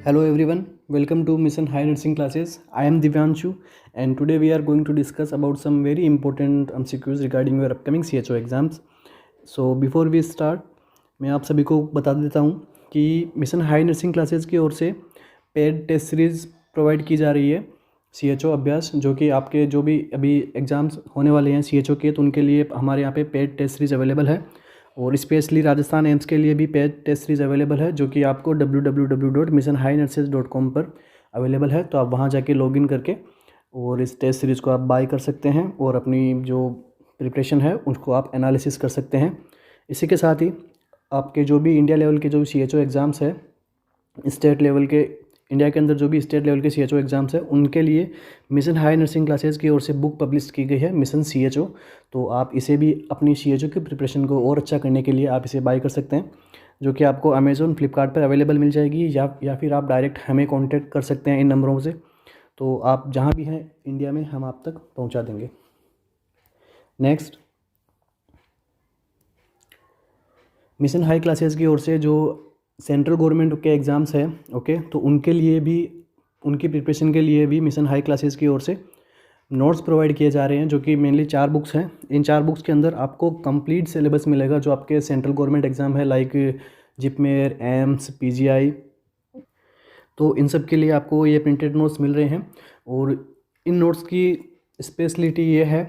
Hello everyone, welcome to Mission High Nursing Classes. I am Divyanshu and today we are going to discuss about some very important MCQs regarding your upcoming CHO exams. So before we start, मैं आप सभी को बता देता हूँ कि mission high nursing classes की ओर से पेड टेस्ट सीरीज़ प्रोवाइड की जा रही है CHO अभ्यास, जो कि आपके जो भी अभी एग्ज़ाम्स होने वाले हैं CHO के, तो उनके लिए हमारे यहाँ पे पेड टेस्ट सीरीज़ अवेलेबल है। और स्पेशली राजस्थान एम्स के लिए भी पेड टेस्ट सीरीज़ अवेलेबल है, जो कि आपको www.missionhighnurses.com पर अवेलेबल है। तो आप वहाँ जाके लॉगिन करके और इस टेस्ट सीरीज़ को आप बाय कर सकते हैं और अपनी जो प्रिपरेशन है उसको आप एनालिसिस कर सकते हैं। इसी के साथ ही आपके जो भी इंडिया लेवल के जो CHO एग्ज़ाम्स है, स्टेट लेवल के, इंडिया के अंदर जो भी स्टेट लेवल के CHO एग्ज़ाम्स है, उनके लिए मिशन हाई नर्सिंग क्लासेस की ओर से बुक पब्लिश की गई है मिशन CHO। तो आप इसे भी अपनी CHO की प्रिपरेशन को और अच्छा करने के लिए आप इसे बाय कर सकते हैं, जो कि आपको अमेज़ॉन फ्लिपकार्ट पर अवेलेबल मिल जाएगी, या फिर आप डायरेक्ट हमें कॉन्टैक्ट कर सकते हैं इन नंबरों से। तो आप जहाँ भी हैं इंडिया में, हम आप तक पहुँचा देंगे। नेक्स्ट, मिशन हाई क्लासेस की ओर से जो सेंट्रल गवर्नमेंट के एग्ज़ाम्स है, ओके, तो उनके लिए भी, उनकी प्रिपरेशन के लिए भी मिशन हाई क्लासेस की ओर से नोट्स प्रोवाइड किए जा रहे हैं, जो कि मेनली 4 बुक्स हैं। इन 4 बुक्स के अंदर आपको कंप्लीट सिलेबस मिलेगा जो आपके सेंट्रल गवर्नमेंट एग्ज़ाम है, लाइक जिपमेर, एम्स, PGI। तो इन सब के लिए आपको ये प्रिंटेड नोट्स मिल रहे हैं। और इन नोट्स की स्पेशलिटी ये है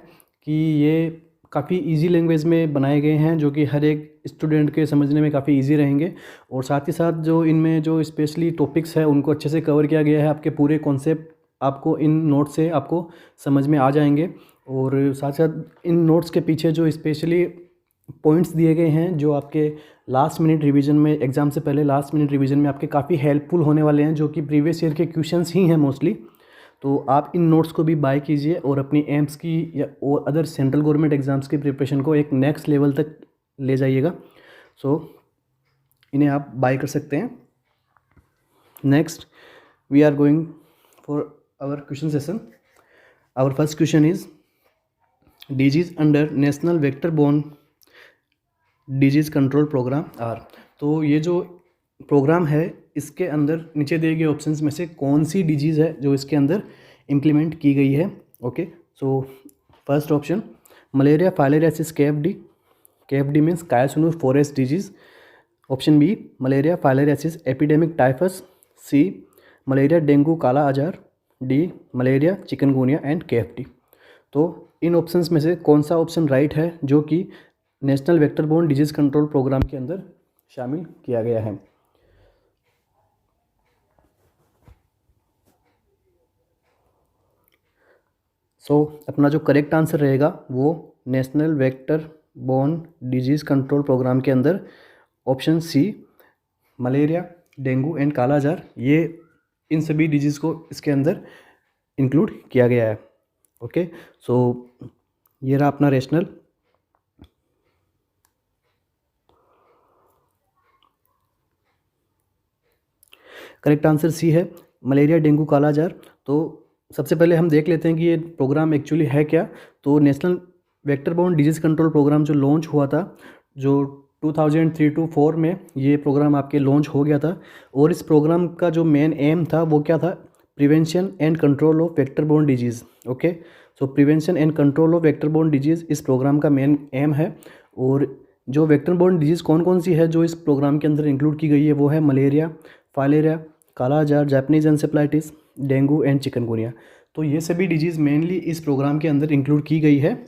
कि ये काफ़ी इजी लैंग्वेज में बनाए गए हैं, जो कि हर एक स्टूडेंट के समझने में काफ़ी इजी रहेंगे। और साथ ही साथ जो इनमें जो स्पेशली टॉपिक्स है उनको अच्छे से कवर किया गया है। आपके पूरे कॉन्सेप्ट आपको इन नोट्स से आपको समझ में आ जाएंगे। और साथ साथ इन नोट्स के पीछे जो स्पेशली पॉइंट्स दिए गए हैं, जो आपके लास्ट मिनट रिवीजन में, एग्ज़ाम से पहले लास्ट मिनट रिवीजन में आपके काफ़ी हेल्पफुल होने वाले हैं, जो कि प्रीवियस ईयर के क्वेश्चंस ही हैं मोस्टली। तो आप इन नोट्स को भी बाय कीजिए और अपनी एम्स की या और अदर सेंट्रल गवर्नमेंट एग्ज़ाम्स की प्रिपरेशन को एक नेक्स्ट लेवल तक ले जाइएगा। सो इन्हें आप बाय कर सकते हैं। Next, we are going for our question session. Our first question is disease under national vector borne disease control programme are. तो ये जो प्रोग्राम है, इसके अंदर नीचे दिए गए ऑप्शंस में से कौन सी डिजीज़ है जो इसके अंदर इम्प्लीमेंट की गई है। Okay, so first option malaria filariasis KFD। KFD means Kyasanur forest disease. Option B malaria filariasis epidemic typhus. C malaria dengue kala azar. D malaria chikungunya and KFD। तो इन ऑप्शंस में से कौन सा ऑप्शन राइट है जो कि national vector borne disease control programme के अंदर शामिल किया गया है। अपना जो करेक्ट आंसर रहेगा वो national vector borne disease control programme के अंदर option C malaria, dengue and kala azar, ये इन सभी डिजीज़ को इसके अंदर इंक्लूड किया गया है। ओके, सो ये रहा अपना रेशनल। करेक्ट आंसर सी है, मलेरिया डेंगू काला आजार। तो सबसे पहले हम देख लेते हैं कि ये प्रोग्राम एक्चुअली है क्या। तो national vector borne disease control programme जो लॉन्च हुआ था, जो 2003 to 4 में ये प्रोग्राम आपके लॉन्च हो गया था। और इस प्रोग्राम का जो मेन एम था वो क्या था, prevention and control of vector borne disease. Okay, so prevention and control of vector borne disease इस प्रोग्राम का मेन एम है। और जो वेक्टर बोर्न डिजीज़ कौन कौन सी है जो इस प्रोग्राम के अंदर इंक्लूड की गई है, वो है मलेरिया, फाइलेरिया, काला आजार, Japanese encephalitis, dengue and chikungunya. तो ये सभी डिजीज़ मेनली इस प्रोग्राम के अंदर इंक्लूड की गई है।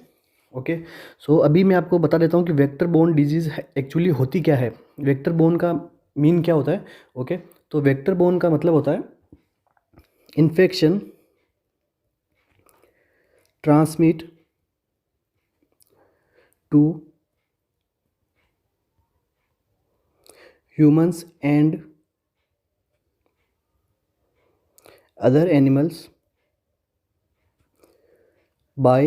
ओके, सो अभी मैं आपको बता देता हूँ कि वेक्टर बोर्न डिजीज़ एक्चुअली होती क्या है, वेक्टर बोर्न का मीन क्या होता है। ओके, तो वेक्टर बोर्न का मतलब होता है infection transmit to humans and other animals by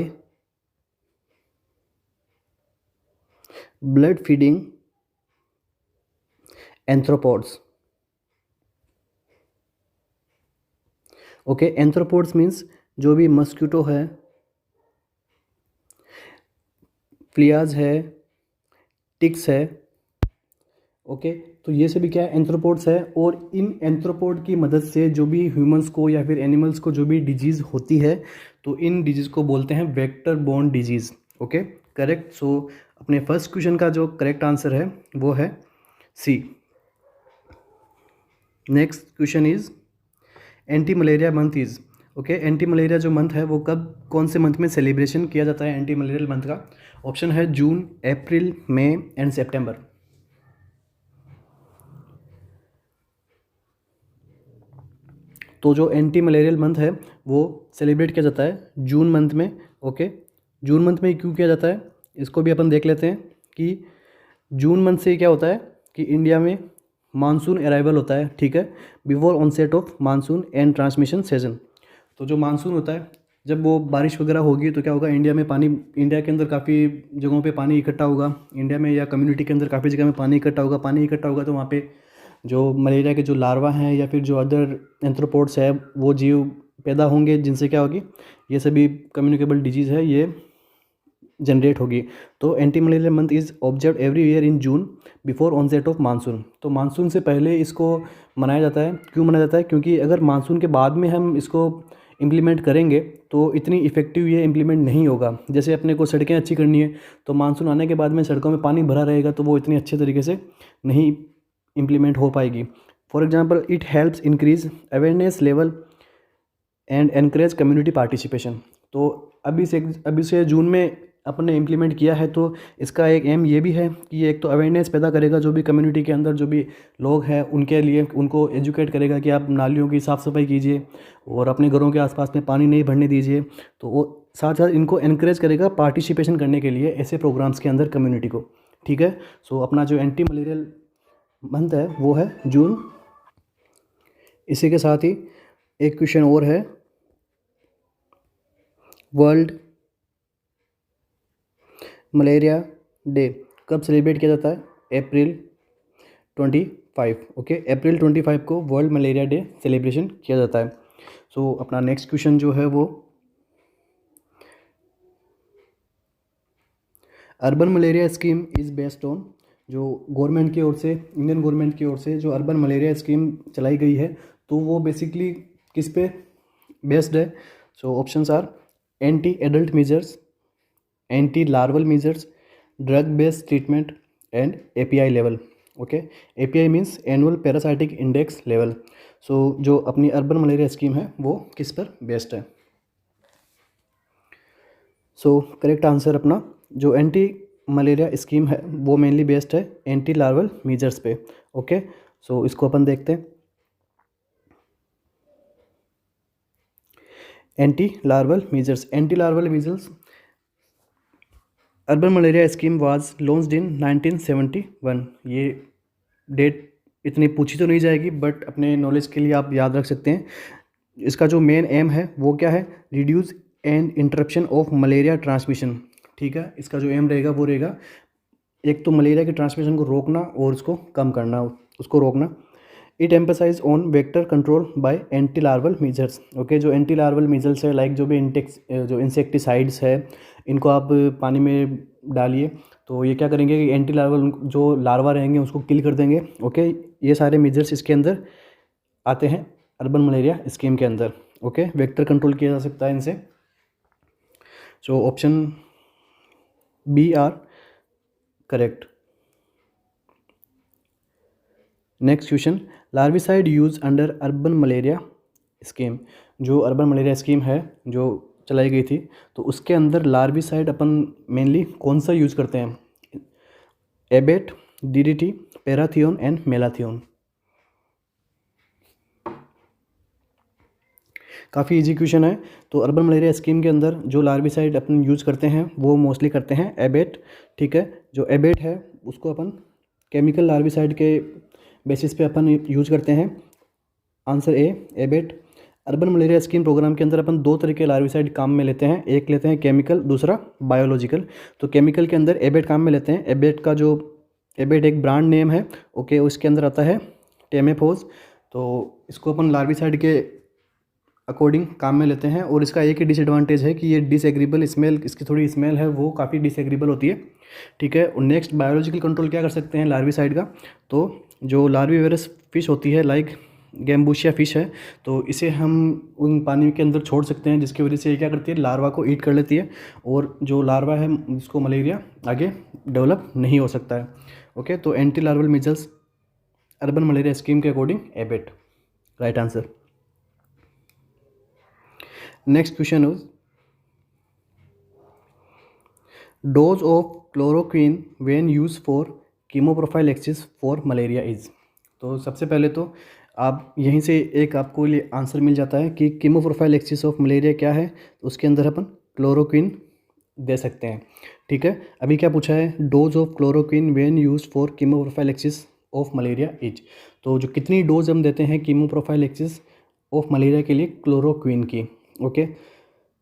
blood feeding anthropods। Okay, anthropods means जो भी मस्क्यूटो है, फ्लियाज है, टिक्स है, ओके। तो ये सभी क्या है, एंथ्रोपोड्स है, और इन एंथ्रोपोड की मदद से जो भी ह्यूमंस को या फिर एनिमल्स को जो भी डिजीज़ होती है, तो इन डिजीज़ को बोलते हैं vector borne disease. Okay, correct. So अपने फर्स्ट क्वेश्चन का जो करेक्ट आंसर है वो है C. Next question is anti malaria month is, okay, anti malaria जो मंथ है वो कब, कौन से मंथ में सेलिब्रेशन किया जाता है एंटी मलेरियल मंथ का? ऑप्शन है जून, अप्रैल, मई एंड सितंबर। तो जो एंटी मलेरियल मंथ है वो सेलिब्रेट किया जाता है जून मंथ में। ओके, जून मंथ में क्यों किया जाता है इसको भी अपन देख लेते हैं कि जून मंथ से क्या होता है कि इंडिया में मानसून अराइवल होता है, ठीक है, before onset of monsoon and transmission season. तो जो मानसून होता है, जब वो बारिश वगैरह होगी तो क्या होगा, इंडिया में पानी, इंडिया के अंदर काफ़ी जगहों पे पानी इकट्ठा होगा, इंडिया में या कम्युनिटी के अंदर काफ़ी जगह में पानी इकट्ठा होगा। पानी इकट्ठा होगा तो वहाँ पे जो मलेरिया के जो लार्वा हैं या फिर जो अदर एंथ्रोपोड्स है वो जीव पैदा होंगे, जिनसे क्या होगी, ये सभी कम्युनिकेबल डिजीज़ है ये जनरेट होगी। तो anti malaria month is observe every year in June before onset of monsoon. तो मानसून से पहले इसको मनाया जाता है। क्यों मनाया जाता है? क्योंकि अगर मानसून के बाद में हम इसको इम्प्लीमेंट करेंगे तो इतनी इफेक्टिव ये इम्प्लीमेंट नहीं होगा। जैसे अपने को सड़कें अच्छी करनी है तो मानसून आने के बाद में सड़कों में पानी भरा रहेगा तो वो इतनी अच्छे तरीके से नहीं इम्प्लीमेंट हो पाएगी। For example, it helps increase awareness level and encourage community participation. तो अभी से जून में अपन ने इम्प्लीमेंट किया है, तो इसका एक एम ये भी है कि ये एक तो अवेयरनेस पैदा करेगा, जो भी कम्युनिटी के अंदर जो भी लोग हैं उनके लिए, उनको एजुकेट करेगा कि आप नालियों की साफ़ सफाई कीजिए और अपने घरों के आसपास में पानी नहीं भरने दीजिए। तो वो साथ साथ इनको एनकरेज करेगा पार्टिसिपेशन करने के लिए ऐसे प्रोग्राम्स के अंदर कम्युनिटी को, ठीक है। सो अपना जो एंटी मलेरियल मंथ है वो है जून। इसी के साथ ही एक क्वेश्चन और है, वर्ल्ड मलेरिया डे कब सेलिब्रेट किया जाता है? अप्रैल 25। ओके, अप्रैल 25 को वर्ल्ड मलेरिया डे सेलिब्रेशन किया जाता है। सो अपना नेक्स्ट क्वेश्चन जो है वो, urban malaria scheme is based on, जो गवर्नमेंट की ओर से, इंडियन गवर्नमेंट की ओर से जो अर्बन मलेरिया स्कीम चलाई गई है तो वो बेसिकली किस पे बेस्ड है? So options are anti adult measures, anti larval measures, drug based treatment and API level. Okay, API means annual parasitic index level. So जो अपनी अर्बन मलेरिया स्कीम है वो किस पर बेस्ड है? सो करेक्ट आंसर अपना जो एंटी मलेरिया स्कीम है वो मेनली बेस्ड है एंटी लार्वल मेजर्स पे। ओके, सो इसको अपन देखते हैं। Anti larval measures, anti larval measures urban malaria scheme was launched in 1971। ये डेट इतनी पूछी तो नहीं जाएगी बट अपने नॉलेज के लिए आप याद रख सकते हैं। इसका जो मेन एम है वो क्या है? Reduce and interruption of malaria transmission, ठीक है। इसका जो एम रहेगा वो रहेगा एक तो मलेरिया के ट्रांसमिशन को रोकना और उसको कम करना, उसको रोकना। It emphasise on vector control by anti larval measures. Okay, जो एंटी लार्वल मेजर्स है, लाइक जो भी जो इंसेक्टिसाइड्स है इनको आप पानी में डालिए तो ये क्या करेंगे कि एंटी लार्वल जो लार्वा रहेंगे उसको किल कर देंगे। ओके, ये सारे मेजर्स इसके अंदर आते हैं अर्बन मलेरिया स्कीम के अंदर। ओके, वेक्टर कंट्रोल किया जा सकता है इनसे। So option B are correct. Next question, larvicide use under urban malaria scheme. जो अर्बन मलेरिया स्कीम है जो चलाई गई थी तो उसके अंदर लार्विसाइड अपन मेनली कौन सा यूज़ करते हैं? Abate, DDT, parathion and malathion. काफ़ी इजी क्वेश्चन है। तो अर्बन मलेरिया स्कीम के अंदर जो लार्विसाइड अपन यूज़ करते हैं वो मोस्टली करते हैं एबेट, ठीक है। जो एबेट है उसको अपन केमिकल लार्विसाइड के बेसिस पे अपन यूज करते हैं। Answer A, Abate. Urban malaria scheme programme के अंदर अपन दो तरह के लार्विसाइड काम में लेते हैं, एक लेते हैं केमिकल, दूसरा बायोलॉजिकल। तो केमिकल के अंदर एबेट काम में लेते हैं। एबेट का जो, एबेट एक ब्रांड नेम है, ओके, उसके अंदर आता है टेमेफोज। तो इसको अपन लार्विसाइड के अकॉर्डिंग काम में लेते हैं। और इसका एक ही डिसएडवांटेज है कि ये डिसएग्रीबल स्मेल, इसकी थोड़ी स्मेल है वो काफ़ी डिसएग्रीबल होती है, ठीक है। और नेक्स्ट बायोलॉजिकल कंट्रोल क्या कर सकते हैं लार्वी साइड का, तो जो लार्वीवेरस फिश होती है लाइक गैम्बूशिया फिश है, तो इसे हम उन पानी के अंदर छोड़ सकते हैं, जिसकी वजह से ये क्या करती है लार्वा को ईट कर लेती है, और जो लार्वा है जिसको मलेरिया आगे डेवलप नहीं हो सकता है। ओके, तो anti larval measles urban malaria scheme के according Abate, right answer. Next question is dose of chloroquine when use for chemoprophylaxis for malaria is. तो सबसे पहले तो आप यहीं से एक आपको लिए आंसर मिल जाता है कि कीमोप्रोफाइलैक्सिस ऑफ मलेरिया क्या है, तो उसके अंदर अपन क्लोरोक्वीन दे सकते हैं, ठीक है। अभी क्या पूछा है, dose of chloroquine when use for कीमोप्रोफाइलैक्सिस of malaria is. तो जो कितनी डोज हम देते हैं कीमोप्रोफाइलैक्सिस ऑफ मलेरिया के लिए क्लोरोक्वीन की। ओके,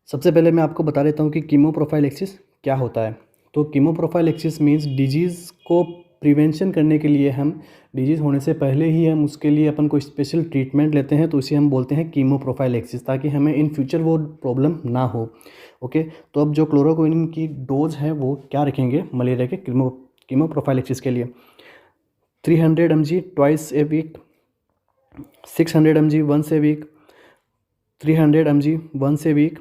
सबसे पहले मैं आपको बता देता हूँ कि कीमोप्रोफाइलैक्सिस क्या होता है। तो कीमोप्रोफाइलैक्सिस मीन्स डिजीज़ को प्रिवेंशन करने के लिए, हम डिजीज़ होने से पहले ही हम उसके लिए अपन कोई स्पेशल ट्रीटमेंट लेते हैं, तो इसे हम बोलते हैं कीमोप्रोफाइलैक्सिस, ताकि हमें इन फ्यूचर वो प्रॉब्लम ना हो। ओके, तो अब जो क्लोरोक्वीन की डोज है वो क्या रखेंगे मलेरिया के कीमोप्रोफाइलैक्सिस के लिए, 300 mg twice a week, 600 mg once a week, 300 mg once a week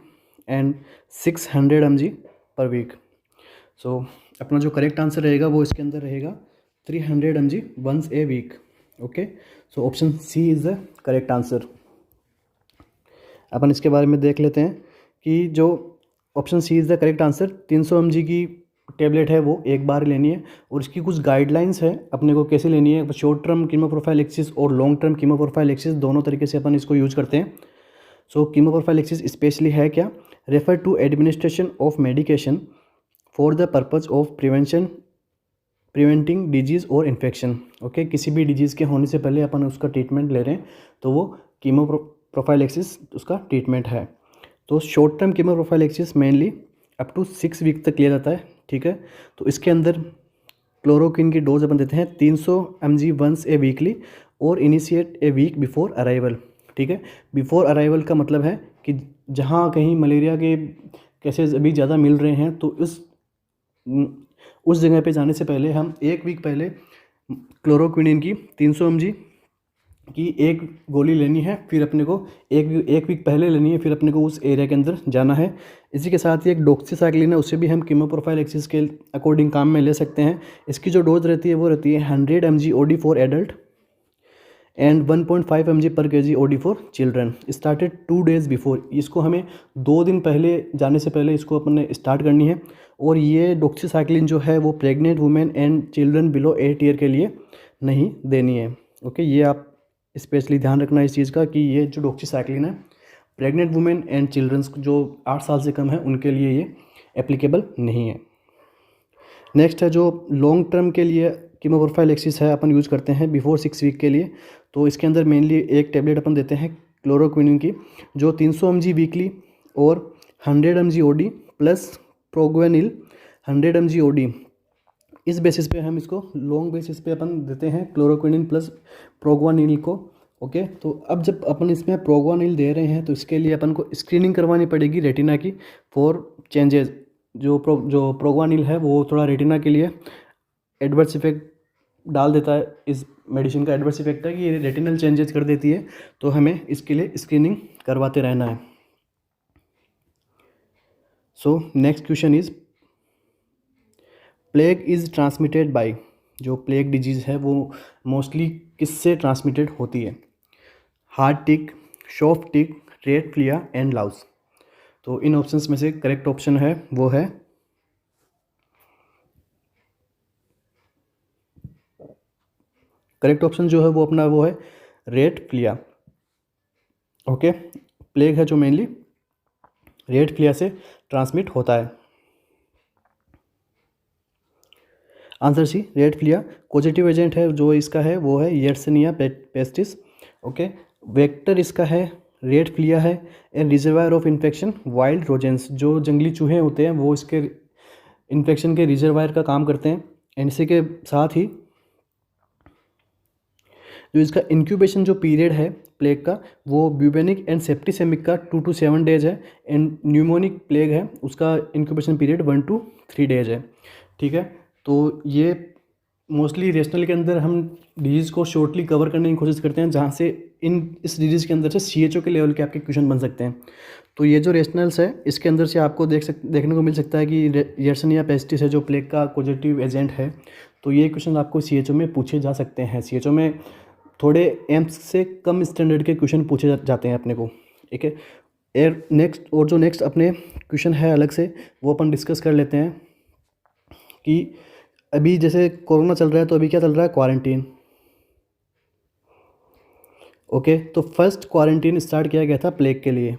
and 600 mg per week. So अपना जो करेक्ट आंसर रहेगा वो इसके अंदर रहेगा 300 mg once a week. Okay, so option C is the correct answer. अपन इसके बारे में देख लेते हैं कि जो option C is the correct answer, 300 mg की टेबलेट है वो एक बार लेनी है, और इसकी कुछ गाइडलाइंस है अपने को कैसे लेनी है। शॉर्ट टर्म कीमोप्रोफाइलैक्सिस और लॉन्ग टर्म कीमोप्रोफाइलैक्सिस दोनों तरीके से अपन इसको यूज करते हैं। सो कीमोप्रोफाइलैक्सिस स्पेशली है क्या, refer to administration of medication for the purpose of preventing disease और इन्फेक्शन। ओके, किसी भी डिजीज़ के होने से पहले अपन उसका ट्रीटमेंट ले रहे हैं, तो वो कीमोप्रोफाइलैक्सिस उसका ट्रीटमेंट है। तो short term chemoprophylaxis mainly up to 6 week तक लिया जाता है, ठीक है। तो इसके अंदर क्लोरोक्वीन की डोज अपन देते हैं 300 mg वंस ए वीकली, और initiate a week before arrival, ठीक है। बिफोर अराइवल का मतलब है कि जहाँ कहीं मलेरिया के केसेस अभी ज़्यादा मिल रहे हैं, तो उस जगह पे जाने से पहले हम एक वीक पहले क्लोरोक्विनिन की 300 mg की एक गोली लेनी है, फिर अपने को एक वीक पहले लेनी है, फिर अपने को उस एरिया के अंदर जाना है। इसी के साथ ही एक डॉक्सीसाइक्लिन है, उससे भी हम कीमोप्रोफाइलैक्सिस के अकॉर्डिंग काम में ले सकते हैं। इसकी जो डोज रहती है वो रहती है 100 mg OD for adult and 1.5 mg पर kg OD for children, started 2 days before. इसको हमें 2 दिन पहले जाने से पहले इसको अपन ने स्टार्ट करनी है। और ये डॉक्सीसाइक्लिन जो है वो pregnant women and children below 8 year के लिए नहीं देनी है। ओके, ये आप स्पेशली ध्यान रखना इस चीज़ का कि ये जो डॉक्सीसाइक्लिन है प्रेग्नेंट वुमेन एंड चिल्ड्रंस जो 8 साल से कम है उनके लिए ये एप्लीकेबल नहीं है। नेक्स्ट है जो लॉन्ग टर्म के लिए कीमोप्रोफाइलैक्सिस है, अपन यूज़ करते हैं बिफोर 6 वीक के लिए। तो इसके अंदर मेनली एक टेबलेट अपन देते हैं क्लोरोक्विनिन की, जो 300 mg वीकली और 100 mg OD plus proguanil 100 mg OD, इस बेसिस पे हम इसको लॉन्ग बेसिस पे अपन देते हैं क्लोरोक्विनिन प्लस प्रोग्वानिल को। ओके, तो अब जब अपन इसमें प्रोग्वानिल दे रहे हैं तो इसके लिए अपन को स्क्रीनिंग करवानी पड़ेगी रेटिना की फॉर चेंजेस। जो प्रोग्वानिल है वो थोड़ा रेटिना के लिए एडवर्स इफेक्ट डाल देता है, इस मेडिसिन का एडवर्स इफेक्ट है कि ये रेटिनल चेंजेस कर देती है, तो हमें इसके लिए स्क्रीनिंग करवाते रहना है। So next question is plague is transmitted by, जो प्लेग डिजीज़ है वो मोस्टली किससे ट्रांसमिटेड होती है, heart tick, शॉफ tick, red Phulia and Laue's. तो इन ऑप्शंस में से करेक्ट ऑप्शन है वो है करेक्ट ऑप्शन जो है वो अपना वो है रेड फ्लिया। ओके, प्लेग है जो मेनली रेड फ्लिया से ट्रांसमिट होता है। Answer C, red flea positive agent है जो इसका है वो है यर्सनिया पेस्टिस। ओके, वेक्टर इसका है रेड फ्लिया है, and reservoir of infection wild rodents, जो जंगली चूहे होते हैं वो इसके इन्फेक्शन के रिजर्वायर का काम करते हैं। एंड इसी के साथ ही जो इसका इंक्यूबेशन जो पीरियड है प्लेग का वो ब्यूबेनिक एंड सेप्टिसेमिक का 2 to 7 डेज है, एंड न्यूमोनिक प्लेग है उसका इंक्यूबेशन पीरियड 1 to 3 डेज है। ठीक है, तो ये मोस्टली रेशनल के अंदर हम डिजीज़ को शॉर्टली कवर करने की कोशिश करते हैं, जहाँ से इस डिजीज़ के अंदर से CHO के लेवल के आपके क्वेश्चन बन सकते हैं। तो ये जो रेशनल्स है इसके अंदर से आपको देखने को मिल सकता है कि यर्सनिया पेस्टिस है जो प्लेग का कॉजेटिव एजेंट है, तो ये क्वेश्चन आपको CHO में पूछे जा सकते हैं। CHO में थोड़े एम्स से कम स्टैंडर्ड के क्वेश्चन पूछे जाते हैं अपने को। ठीक है, जो नेक्स्ट अपने क्वेश्चन है अलग से वो अपन डिस्कस कर लेते हैं कि अभी जैसे कोरोना चल रहा है तो अभी क्या चल रहा है, क्वारंटीन। ओके, तो फर्स्ट क्वारंटीन स्टार्ट किया गया था प्लेग के लिए।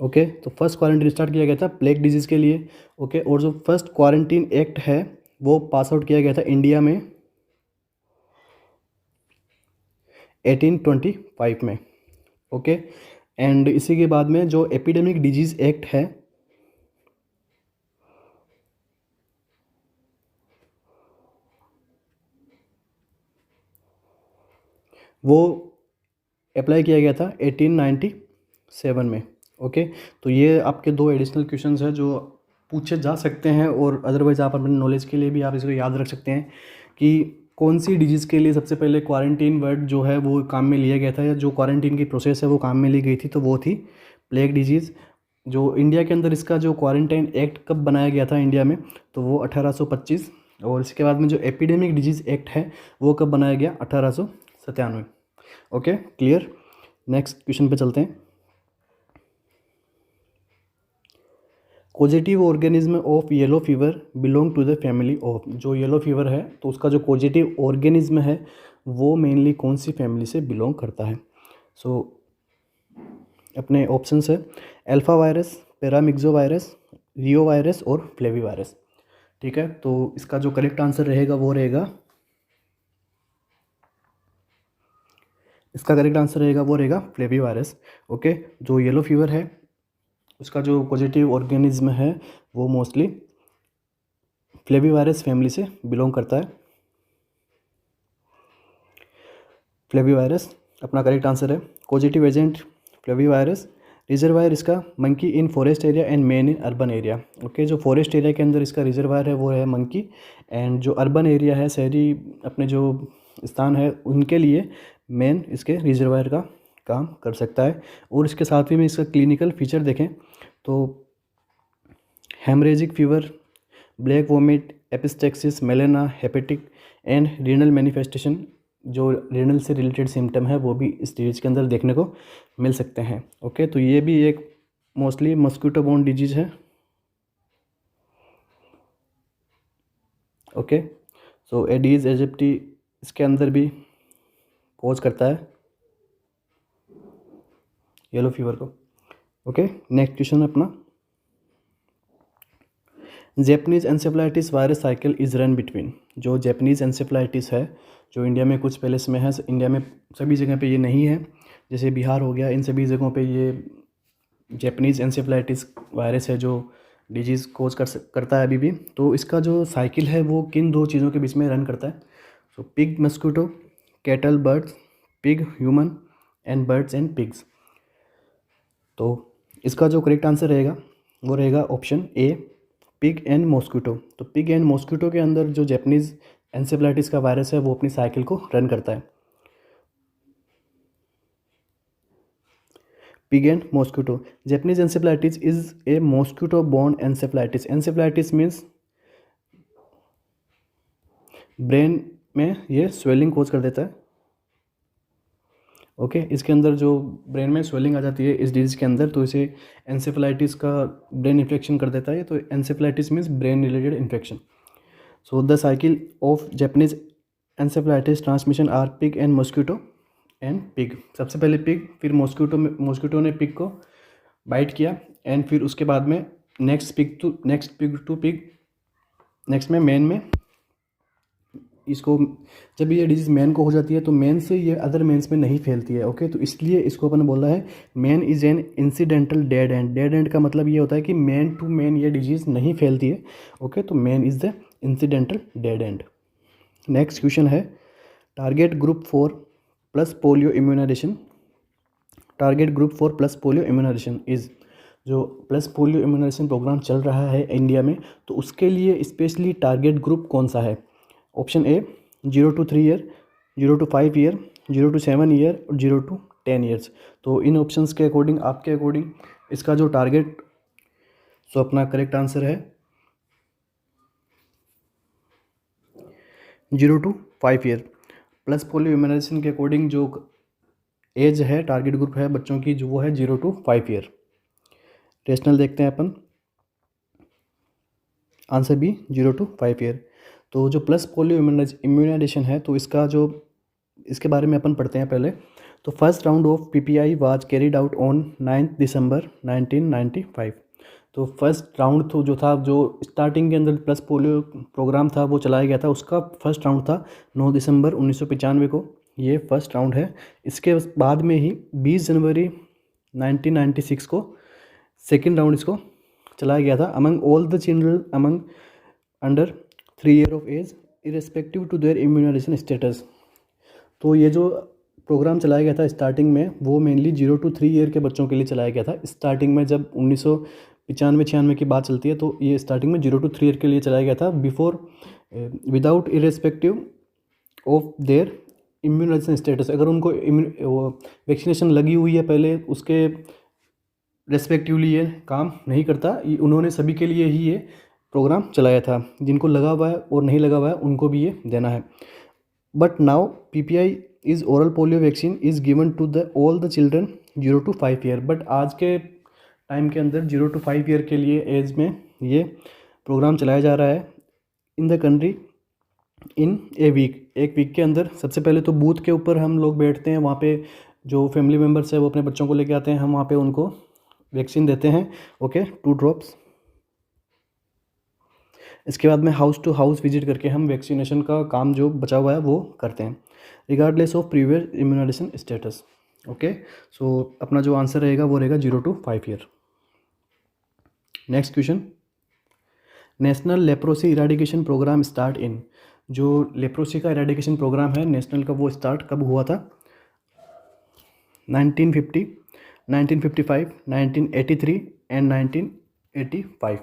ओके, तो फर्स्ट क्वारंटीन स्टार्ट किया गया था प्लेग डिजीज़ के लिए। ओके, और जो फर्स्ट क्वारंटीन एक्ट है वो पास आउट किया गया था इंडिया में 1825 में। ओके, एंड इसी के बाद में जो एपिडेमिक डिजीज़ एक्ट है वो अप्लाई किया गया था 1897 में। ओके, तो ये आपके दो एडिशनल क्वेश्चंस हैं जो पूछे जा सकते हैं, और अदरवाइज़ आप अपने नॉलेज के लिए भी आप इसको याद रख सकते हैं कि कौन सी डिजीज़ के लिए सबसे पहले क्वारंटीन वर्ड जो है वो काम में लिया गया था, या जो क्वारंटीन की प्रोसेस है वो काम में ली गई थी, तो वो थी प्लेग डिजीज़। जो इंडिया के अंदर इसका जो क्वारंटाइन एक्ट कब बनाया गया था इंडिया में, तो वो 1825, और इसके बाद में जो एपिडेमिक डिजीज़ एक्ट है वो कब बनाया गया, 1897। Okay, clear. नेक्स्ट क्वेश्चन पे चलते हैं। Causative organism of yellow fever belong to the family of, जो येलो फीवर है तो उसका जो कॉजेटिव ऑर्गेनिज्म है वो मेनली कौन सी फैमिली से बिलोंग करता है। सो अपने ऑप्शंस है अल्फा वायरस, पैरामिक्सो वायरस, रियो वायरस और फ्लेवी वायरस। ठीक है, तो इसका जो करेक्ट आंसर रहेगा वो रहेगा, इसका करेक्ट आंसर रहेगा फ्लेवी वायरस। ओके, जो येलो फीवर है उसका जो पॉजिटिव ऑर्गेनिज्म है वो मोस्टली फ्लेवी वायरस फैमिली से बिलोंग करता है। फ्लेवी वायरस अपना करेक्ट आंसर है। Positive agent flavi virus. Reservoir इसका monkey in forest area and man in urban area. Okay, जो फॉरेस्ट एरिया के अंदर इसका रिजर्वायर है वो है मंकी, एंड जो अर्बन एरिया है, शहरी अपने जो स्थान है उनके लिए मेन इसके रिजर्वायर का काम कर सकता है। और इसके साथ ही में इसका क्लिनिकल फीचर देखें तो haemorrhagic fever, black vomit, epistaxis, melaena, hepatic and renal manifestation, जो रीनल से रिलेटेड सिम्टम है वो भी इस डिजीज़ के अंदर देखने को मिल सकते हैं। ओके, तो ये भी एक मोस्टली मस्कीटो बोर्न डिजीज़ है। ओके, सो एडीज एजिप्टी इसके अंदर भी कॉज करता है येलो फीवर को। ओके, नेक्स्ट क्वेश्चन अपना, Japanese encephalitis virus cycle is run between, जो जैपनीज एंसेफेलाइटिस है जो इंडिया में कुछ प्लेस में है, इंडिया में सभी जगह पे ये नहीं है, जैसे बिहार हो गया, इन सभी जगहों पे ये जैपनीज एंसेफेलाइटिस वायरस है जो डिजीज़ कोज करता है अभी भी। तो इसका जो साइकिल है वो किन दो चीज़ों के बीच में रन करता है, so pig mosquito, cattle birds, pig human and birds and pigs. तो इसका जो करेक्ट आंसर रहेगा वो रहेगा option A, pig and mosquito. तो पिग एंड मॉस्किटो के अंदर जो जैपनीज एंसेफेलाइटिस का वायरस है वो अपनी साइकिल को रन करता है। Pig and mosquito. Japanese encephalitis is a mosquito borne encephalitis. Encephalitis means brain में ये स्वेलिंग कोज कर देता है। ओके, इसके अंदर जो ब्रेन में स्वेलिंग आ जाती है इस डिजीज़ के अंदर, तो इसे एंसेफेलाइटिस का ब्रेन इन्फेक्शन कर देता है। तो encephalitis means brain related infection. So the cycle of Japanese encephalitis transmission are pig and mosquito and pig. सबसे पहले पिग, फिर मॉस्किटो ने पिग को बाइट किया, एंड फिर उसके बाद में next pig to pig, next में मैन में इसको, जब ये डिजीज़ मैन को हो जाती है तो मैन से ये अदर मैन्स में नहीं फैलती है। ओके, तो इसलिए इसको अपन बोला है man is an incidental dead end. Dead end का मतलब ये होता है कि मैन टू मैन ये डिजीज़ नहीं फैलती है। ओके, तो man is the incidental dead end. Next question है, target group 4 plus polio immunisation, target group 4 plus polio immunisation is, जो प्लस पोलियो इम्यूनाइजेशन प्रोग्राम चल रहा है इंडिया में, तो उसके लिए स्पेशली टारगेट ग्रुप कौन सा है? Option A 0 to 3 year, 0 to 5 year, 0 to 7 year और 0 to 10 ईयर्स। तो इन ऑप्शंस के अकॉर्डिंग, आपके अकॉर्डिंग इसका जो टारगेट, सो अपना करेक्ट आंसर है 0 to 5 year. Plus polio immunisation के अकॉर्डिंग जो एज है, टारगेट ग्रुप है बच्चों की, जो वो है 0 to 5 ईयर। रेशनल देखते हैं अपन, आंसर बी 0 to 5 ईयर। तो जो प्लस पोलियो इम्यूनाइजेशन है, तो इसका जो, इसके बारे में अपन पढ़ते हैं पहले। तो first round of PPI was carried out on 9 दिसंबर 1995। तो फर्स्ट राउंड तो जो था, जो स्टार्टिंग के अंदर प्लस पोलियो प्रोग्राम था वो चलाया गया था, उसका फर्स्ट राउंड था 9 दिसंबर 1995 को, ये फर्स्ट राउंड है। इसके बाद में ही 20 जनवरी 1996 को सेकेंड राउंड इसको चलाया गया था। Among all the children among under 3 year of age irrespective to their immunisation status. तो ये जो प्रोग्राम चलाया गया था स्टार्टिंग में, वो मेनली 0 to 3 ईयर के बच्चों के लिए चलाया गया था। स्टार्टिंग में जब 1995-96 की बात चलती है, तो ये स्टार्टिंग में 0 to 3 ईयर के लिए चलाया गया था, before without irrespective of their immunisation status. अगर उनको वैक्सीनेशन लगी हुई है पहले, उसके रेस्पेक्टिवली ये काम नहीं करता। उन्होंने सभी के लिए ही ये प्रोग्राम चलाया था, जिनको लगा हुआ है और नहीं लगा हुआ है उनको भी ये देना है। But now PPI is oral polio vaccine is given to the all the children 0 to 5 year. But आज के टाइम के अंदर 0 to 5 ईयर के लिए एज में ये प्रोग्राम चलाया जा रहा है in the country in a week, एक वीक के अंदर। सबसे पहले तो बूथ के ऊपर हम लोग बैठते हैं, वहाँ पे जो फैमिली मेम्बर्स है वो अपने बच्चों को लेके आते हैं, हम वहाँ पे उनको वैक्सीन देते हैं, ओके, 2 ड्रॉप्स। इसके बाद में हाउस टू हाउस विजिट करके हम वैक्सीनेशन का काम जो बचा हुआ है वो करते हैं, regardless of previous immunisation status. Okay, so अपना जो आंसर रहेगा वो रहेगा 0 to 5 year. Next question, national leprosy eradication programme start in, जो लेप्रोसी का इराडिकेशन प्रोग्राम है नेशनल का, वो स्टार्ट कब हुआ था? 1950, 1955, 1983 एंड 1985।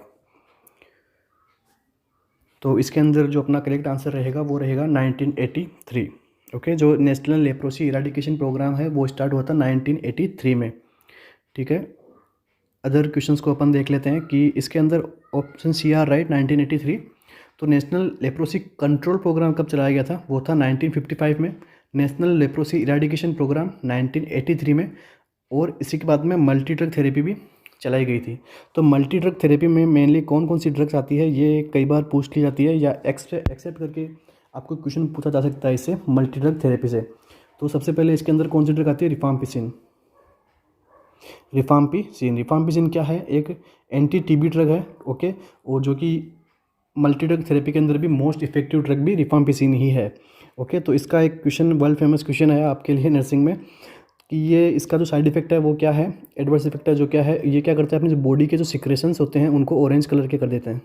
तो इसके अंदर जो अपना करेक्ट आंसर रहेगा वो रहेगा 1983। ओके, जो नेशनल लेप्रोसी इराडिकेशन प्रोग्राम है वो स्टार्ट हुआ था 1983 में। ठीक है, अदर क्वेश्चंस को अपन देख लेते हैं कि इसके अंदर ऑप्शन सी आर राइट 1983। तो नेशनल लेप्रोसी कंट्रोल प्रोग्राम कब चलाया गया था? वो था 1955 में। नेशनल लेप्रोसी इराडिकेशन प्रोग्राम 1983 में, और इसी के बाद में मल्टी ड्रग थेरेपी भी चलाई गई थी। तो मल्टी ड्रग थेरेपी में मेनली कौन कौन सी ड्रग्स आती है, ये कई बार पूछ ली जाती है, या एक्सेप्ट करके आपको क्वेश्चन पूछा जा सकता है इससे, मल्टी ड्रग थेरेपी से। तो सबसे पहले इसके अंदर कौन सी ड्रग आती है? रिफाम्पिसिन। रिफाम्पिसिन क्या है? एक एंटी टीबी ड्रग है, ओके, और जो कि मल्टी ड्रग थेरेपी के अंदर भी मोस्ट इफेक्टिव ड्रग भी रिफाम्पिसिन ही है। ओके, तो इसका एक क्वेश्चन, वर्ल्ड फेमस क्वेश्चन है आपके लिए नर्सिंग में, कि ये इसका जो साइड इफेक्ट है वो क्या है, एडवर्स इफेक्ट है जो क्या है, ये क्या करता है, अपनी जो बॉडी के जो सिक्रेशंस होते हैं उनको ऑरेंज कलर के कर देते हैं।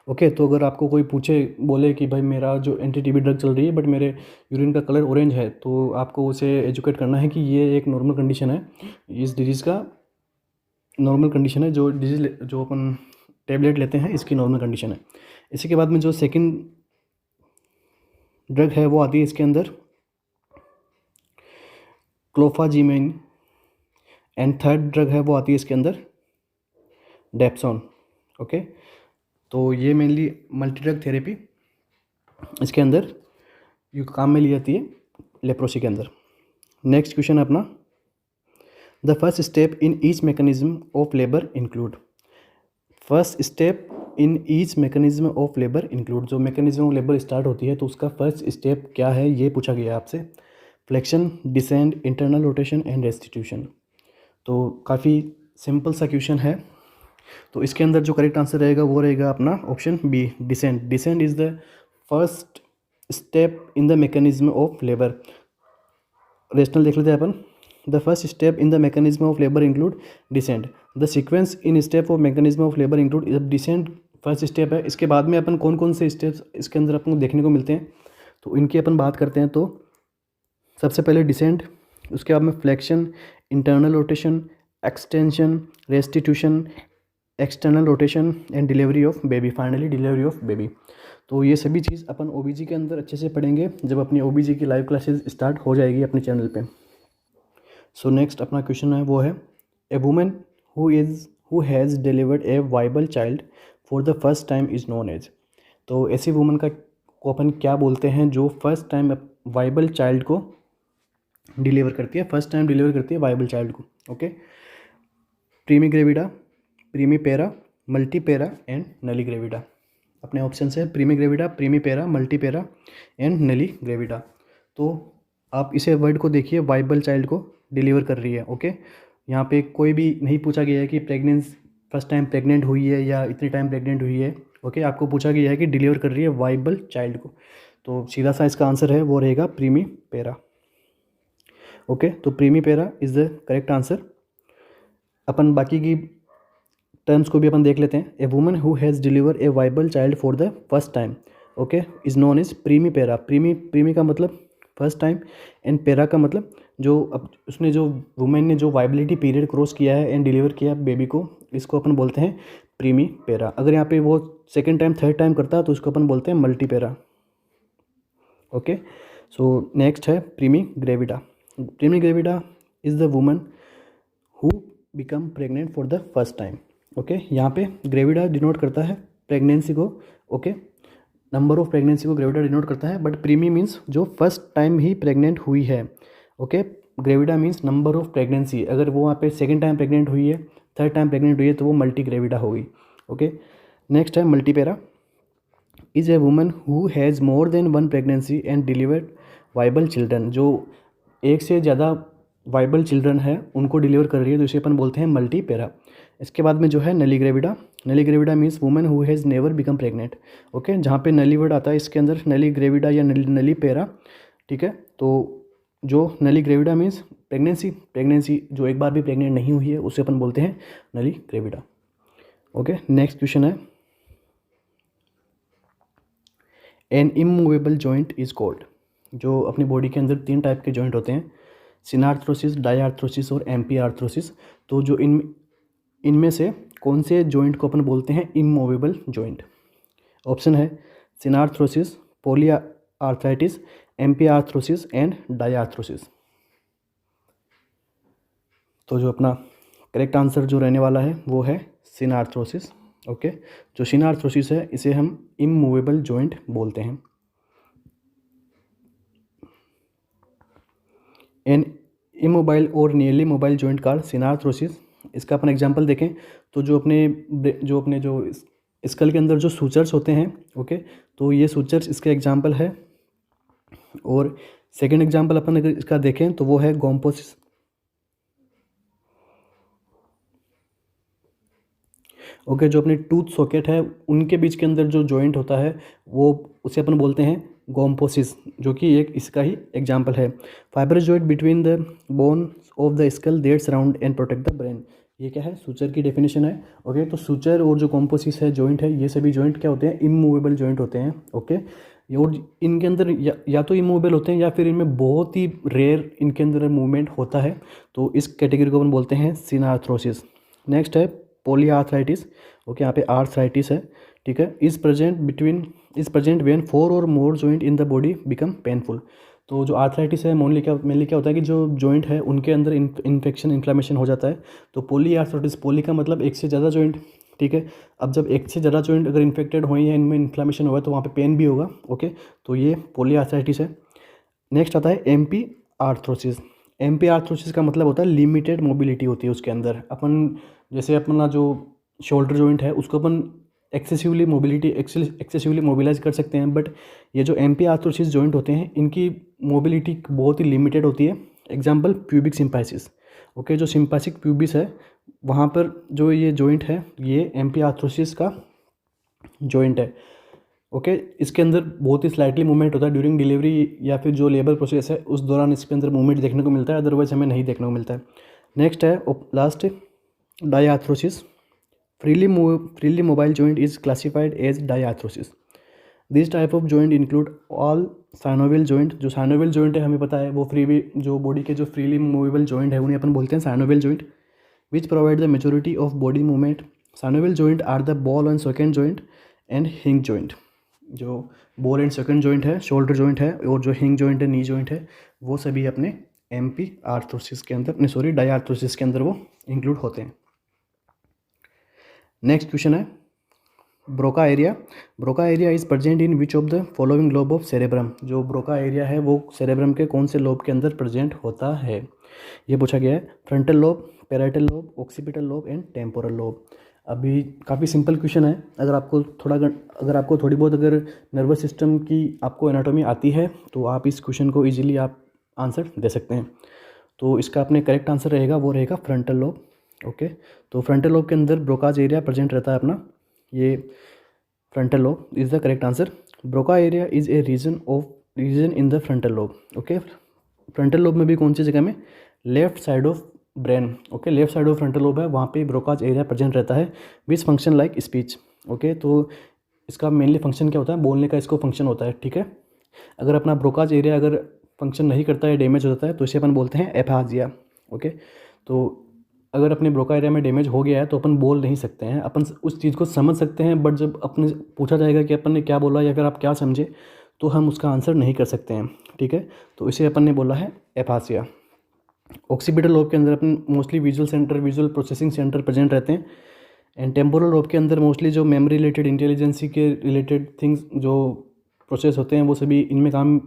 ओके, तो अगर आपको कोई पूछे, बोले कि भाई मेरा जो एंटी टीबी ड्रग चल रही है बट मेरे यूरिन का कलर ऑरेंज है, तो आपको उसे एजुकेट करना है कि ये एक नॉर्मल कंडीशन है, इस डिजीज़ का नॉर्मल कंडीशन है, जो डिजीज़ जो अपन टेबलेट लेते हैं इसकी नॉर्मल कंडीशन है। इसी के बाद में जो सेकेंड ड्रग है वो आती है इसके अंदर क्लोफाजीमेन, एंड थर्ड ड्रग है वो आती है इसके अंदर डेप्सोन। ओके, तो ये मेनली मल्टी ड्रग थेरेपी इसके अंदर ये काम में ली जाती है लेप्रोसी के अंदर। नेक्स्ट क्वेश्चन है अपना, the first step in each mechanism of labour include. First step in each mechanism of labour include, जो मैकेनिज्म ऑफ लेबर स्टार्ट होती है तो उसका फर्स्ट स्टेप क्या है, ये पूछा गया है आपसे। Flexion, descend, internal rotation and restitution. तो काफ़ी सिंपल सा क्वेश्चन है, तो इसके अंदर जो करेक्ट आंसर रहेगा वो रहेगा अपना option B, descent. Descent is the first step in the mechanism of labour. Rationale देख लेते हैं अपन, the first step in the mechanism of labour include descent. The sequence in step of mechanism of labour include descent first step है। इसके बाद में अपन कौन कौन से स्टेप्स इसके अंदर अपन को देखने को मिलते हैं, तो इनकी अपन बात करते हैं। तो सबसे पहले डिसेंट, उसके बाद में flexion, internal rotation, extension, restitution, external rotation and delivery of baby, finally delivery of baby. तो ये सभी चीज़ अपन ओबीजी के अंदर अच्छे से पढ़ेंगे जब अपनी ओबीजी की लाइव क्लासेस स्टार्ट हो जाएगी अपने चैनल पे। सो नेक्स्ट अपना क्वेश्चन है वो है, a women who has delivered a viable child for the first time is known as. तो ऐसी वुमन को अपन क्या बोलते हैं जो फर्स्ट टाइम वाइबल चाइल्ड को डिलीवर करती है, फर्स्ट टाइम डिलीवर करती है वाइबल चाइल्ड को। Okay, primi gravida, primi para, multi पेरा एंड नली ग्रेविडा। अपने ऑप्शन है primi gravida, primi para, multi पेरा एंड नली ग्रेविडा। तो आप इसे वर्ड को देखिए, वाइबल चाइल्ड को डिलीवर कर रही है। ओके, यहाँ पे कोई भी नहीं पूछा गया है कि फर्स्ट टाइम प्रेग्नेंट हुई है या इतने टाइम प्रेग्नेंट हुई है। ओके, आपको पूछा गया है कि डिलीवर कर रही है वाइबल चाइल्ड को, तो सीधा सा इसका आंसर है वो रहेगा प्रीमी पेरा। ओके, तो primi para is the correct answer. अपन बाकी की टर्म्स को भी अपन देख लेते हैं। A woman who has deliver a viable child for the first time, okay, is known as primi para. Primi का मतलब फर्स्ट टाइम एंड पेरा का मतलब जो अब उसने जो वुमेन ने जो वाइबिलिटी पीरियड क्रॉस किया है एंड डिलीवर किया बेबी को, इसको अपन बोलते हैं प्रीमी पेरा। अगर यहाँ पे वो सेकेंड टाइम थर्ड टाइम करता है तो उसको अपन बोलते हैं मल्टी पेरा। ओके, सो नेक्स्ट है primi gravida. Primi gravida is the woman who become pregnant for the first time. Okay, यहाँ पे ग्रेविडा डिनोट करता है प्रेगनेंसी को। ओके, नंबर ऑफ प्रेगनेंसी को ग्रेविडा डिनोट करता है, बट प्रीमी मीन्स जो फर्स्ट टाइम ही प्रेग्नेंट हुई है। Okay, gravida means number of pregnancy. अगर वो वहाँ पे सेकेंड टाइम प्रेग्नेंट हुई है, थर्ड टाइम प्रेग्नेंट हुई है, तो वो मल्टी ग्रेविडा होगी। ओके, नेक्स्ट है multipara. Is a woman who has more than one pregnancy and delivered viable children. जो एक से ज़्यादा वाइबल चिल्ड्रन है उनको डिलीवर कर रही है, तो इसे अपन बोलते हैं मल्टी पेरा। इसके बाद में जो है नली ग्रेविडा। नली gravida means woman who has never become pregnant. Okay, जहाँ पे नली वर्ड आता है इसके अंदर नली ग्रेविडा या नली पेरा। ठीक है, तो जो नली ग्रेविडा मीन्स प्रेगनेंसी जो एक बार भी प्रेग्नेंट नहीं हुई है उसे अपन बोलते हैं नली ग्रेविडा। ओके, नेक्स्ट क्वेश्चन है, N immovable joint is called. जो अपनी बॉडी के अंदर 3 टाइप के जॉइंट होते हैं, सिनार्थ्रोसिस, डायआर्थ्रोसिस और एम्पी आर्थ्रोसिस। तो जो इनमें से कौन से जॉइंट को अपन बोलते हैं इमूवेबल जॉइंट? ऑप्शन है सिनार्थ्रोसिस, पॉलीआर्थराइटिस, एम्पी आर्थ्रोसिस एंड डायआर्थ्रोसिस। तो जो अपना करेक्ट आंसर जो रहने वाला है वो है सिनार्थ्रोसिस। ओके, जो सिनार्थ्रोसिस है इसे हम इमूवेबल जॉइंट बोलते हैं। एन इमोबाइल और नियरली मोबाइल जॉइंट का सिनार्थ्रोसिस। इसका अपन एग्जांपल देखें तो जो अपने स्कल के अंदर जो सूचर्स होते हैं, ओके, तो ये सूचर्स इसके एग्जांपल है। और सेकंड एग्जांपल अपन अगर इसका देखें तो वो है गोम्पोसिस। ओके, जो अपने टूथ सॉकेट है उनके बीच के अंदर जो जॉइंट होता है वो उसे अपन बोलते हैं गोम्पोसिस, जो कि एक इसका ही एग्जांपल है। Fibrous joint between the bone of the skull that surround and protect the brain. ये क्या है? सूचर की डेफिनेशन है। ओके, तो सूचर और जो कॉम्पोसिस है जॉइंट है, ये सभी जॉइंट क्या होते हैं? इमूवेबल जॉइंट होते हैं। ओके, और इनके अंदर या तो इमूवेबल होते हैं या फिर इनमें बहुत ही रेयर इनके अंदर मूवमेंट होता है, तो इस कैटेगरी को अपन बोलते हैं सिनार्थ्रोसिस। नेक्स्ट है पॉलीआर्थराइटिस। ओके, यहाँ पे आर्थराइटिस है। ठीक है, इज प्रेजेंट व्हेन 4 और more joint in the body become painful. तो जो आर्थराइटिस है मेनली क्या होता है कि जो जॉइंट है उनके अंदर इन्फेक्शन इन्फ्लामेशन हो जाता है। तो पॉलीआर्थराइटिस, पॉली का मतलब एक से ज़्यादा जॉइंट। ठीक है, अब जब एक से ज़्यादा जॉइंट अगर इन्फेक्टेड हुई है, इनमें इन्फ्लामेशन हुआ है, तो वहाँ पे पेन भी होगा। ओके, तो ये पॉलीआर्थराइटिस है। नेक्स्ट आता है एम्पी आर्थ्रोसिस। एम्पी आर्थ्रोसिस का मतलब होता है लिमिटेड मोबिलिटी होती है उसके अंदर। अपन जैसे अपना जो शोल्डर जॉइंट है उसको अपन एक्सेसिवली मोबिलाइज कर सकते हैं, बट ये जो एम्पी आर्थ्रोसिस जॉइंट होते हैं इनकी मोबिलिटी बहुत ही लिमिटेड होती है। Example pubic सिम्पाइसिस। ओके, जो सिम्पासिक प्यूबिस है वहाँ पर जो ये जॉइंट है ये एम्पी आर्थ्रोसिस का जॉइंट है। ओके, इसके अंदर बहुत ही स्लाइटली मूवमेंट होता है ड्यूरिंग डिलीवरी या फिर जो लेबर प्रोसेस है उस दौरान इसके अंदर मूवमेंट देखने को मिलता है, अदरवाइज हमें नहीं देखने को मिलता है। नेक्स्ट है last diarthrosis. Freely mobile joint is classified as diarthrosis. This type of joint include all synovial joint. जो साइनोवियल जॉइंट है हमें पता है वो फ्री जो बॉडी के जो फ्रीली मूवेबल जॉइंट है उन्हें अपन बोलते हैं synovial joint, which provide the majority of body movement. Synovial joint are the ball and second joint and hinge joint. जो बॉल एंड सेकंड जॉइंट है, शोल्डर जॉइंट है, और जो हिंग जॉइंट है, नी जॉइंट है, वो सभी अपने एमपी आर्थ्रोसिस के अंदर, नहीं सॉरी, डायआर्थ्रोसिस के अंदर वो इंक्लूड होते हैं। नेक्स्ट क्वेश्चन है Broca area. Broca area is present in which of the following lobe of cerebrum. जो ब्रोका एरिया है वो सेरेब्रम के कौन से लोब के अंदर प्रेजेंट होता है, ये पूछा गया है। Frontal lobe, parietal lobe, occipital lobe and temporal lobe. अभी काफ़ी सिंपल क्वेश्चन है। अगर आपको थोड़ी बहुत अगर नर्वस सिस्टम की आपको एनाटॉमी आती है तो आप इस क्वेश्चन को इजीली आप आंसर दे सकते हैं। तो इसका अपने करेक्ट आंसर रहेगा वो रहेगा फ्रंटल लोब। ओके, तो फ्रंटल लोब के अंदर ब्रोकाज एरिया प्रेजेंट रहता है अपना, ये frontal lobe is the correct answer. Broca area is a region in the frontal lobe. Okay, frontal lobe में भी कौन सी जगह में, left side of brain. Okay, left side of frontal lobe है, वहाँ पे ब्रोकाज एरिया प्रेजेंट रहता है, which function like speech. Okay, तो इसका मेनली फंक्शन क्या होता है, बोलने का इसको फंक्शन होता है। ठीक है, अगर अपना ब्रोकाज एरिया अगर फंक्शन नहीं करता है, डैमेज हो जाता है, तो इसे अपन बोलते हैं एफाजिया। ओके, तो अगर अपने ब्रोका एरिया में डैमेज हो गया है तो अपन बोल नहीं सकते हैं, अपन उस चीज़ को समझ सकते हैं, बट जब अपने पूछा जाएगा कि अपन ने क्या बोला या फिर आप क्या समझे, तो हम उसका आंसर नहीं कर सकते हैं। ठीक है, तो इसे अपन ने बोला है एफासिया। ऑक्सीपिटल लोब के अंदर अपन mostly visual centre, visual processing centre present रहते हैं। एंड टेम्पोरल लोब के अंदर मोस्टली जो मेमोरी रिलेटेड, इंटेलिजेंसी के रिलेटेड थिंग्स जो प्रोसेस होते हैं वो सभी इनमें काम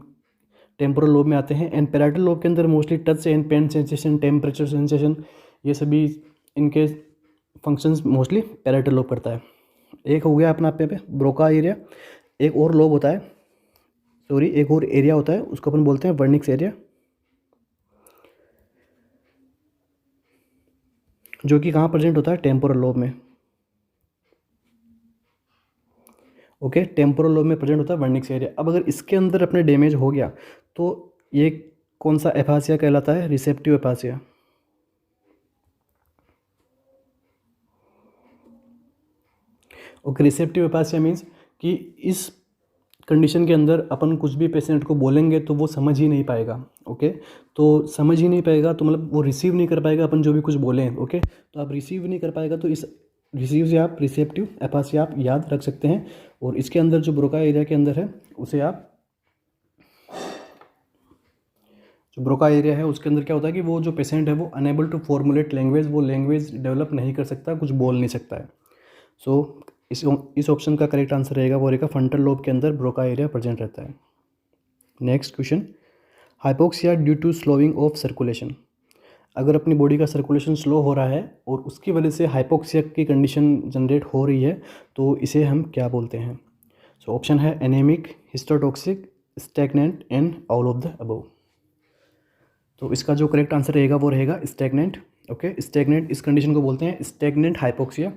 टेम्पोरल लोब में आते हैं। एंड पैराइटल लोब के अंदर mostly touch and pain sensation, temperature sensation, ये सभी इनके फंक्शंस मोस्टली पैराइटल लोब करता है। एक हो गया अपना पे ब्रोका एरिया। एक और लोब होता है, सॉरी, एक और एरिया होता है, उसको अपन बोलते हैं वर्निक्स एरिया, जो कि कहाँ प्रेजेंट होता है, टेम्पोरल लोब में। ओके, टेम्पोरल लोब में प्रेजेंट होता है वर्निक्स एरिया। अब अगर इसके अंदर अपने डैमेज हो गया तो ये कौन सा एफासिया कहलाता है, रिसेप्टिव एफासिया। ओके, रिसेप्टिव एफासिया मीन्स कि इस कंडीशन के अंदर अपन कुछ भी पेशेंट को बोलेंगे तो वो समझ ही नहीं पाएगा। ओके, तो समझ ही नहीं पाएगा तो मतलब वो रिसीव नहीं कर पाएगा अपन जो भी कुछ बोलें। ओके, तो आप रिसीव नहीं कर पाएगा तो इस रिसीव से आप रिसेप्टिव एफासिया आप याद रख सकते हैं। और इसके अंदर जो ब्रोका एरिया के अंदर है उसे आप, जो ब्रोका एरिया है उसके अंदर क्या होता है कि वो जो पेशेंट है वो अनेबल टू फॉर्मुलेट लैंग्वेज, वो लैंग्वेज डेवलप नहीं कर सकता, कुछ बोल नहीं सकता है। सो इस ऑप्शन का करेक्ट आंसर रहेगा वो रहेगा फ्रंटल लोब के अंदर ब्रोका एरिया प्रेजेंट रहता है। Next question, hypoxia due to slowing of circulation. अगर अपनी बॉडी का सर्कुलेशन स्लो हो रहा है और उसकी वजह से हाइपोक्सिया की कंडीशन जनरेट हो रही है तो इसे हम क्या बोलते हैं। सो ऑप्शन है anaemic, histotoxic, stagnant and all of the above. तो इसका जो करेक्ट आंसर रहेगा वो रहेगा स्टैग्नेंट। ओके, स्टैग्नेंट, इस कंडीशन को बोलते हैं स्टैग्नेंट हाइपोक्सिया।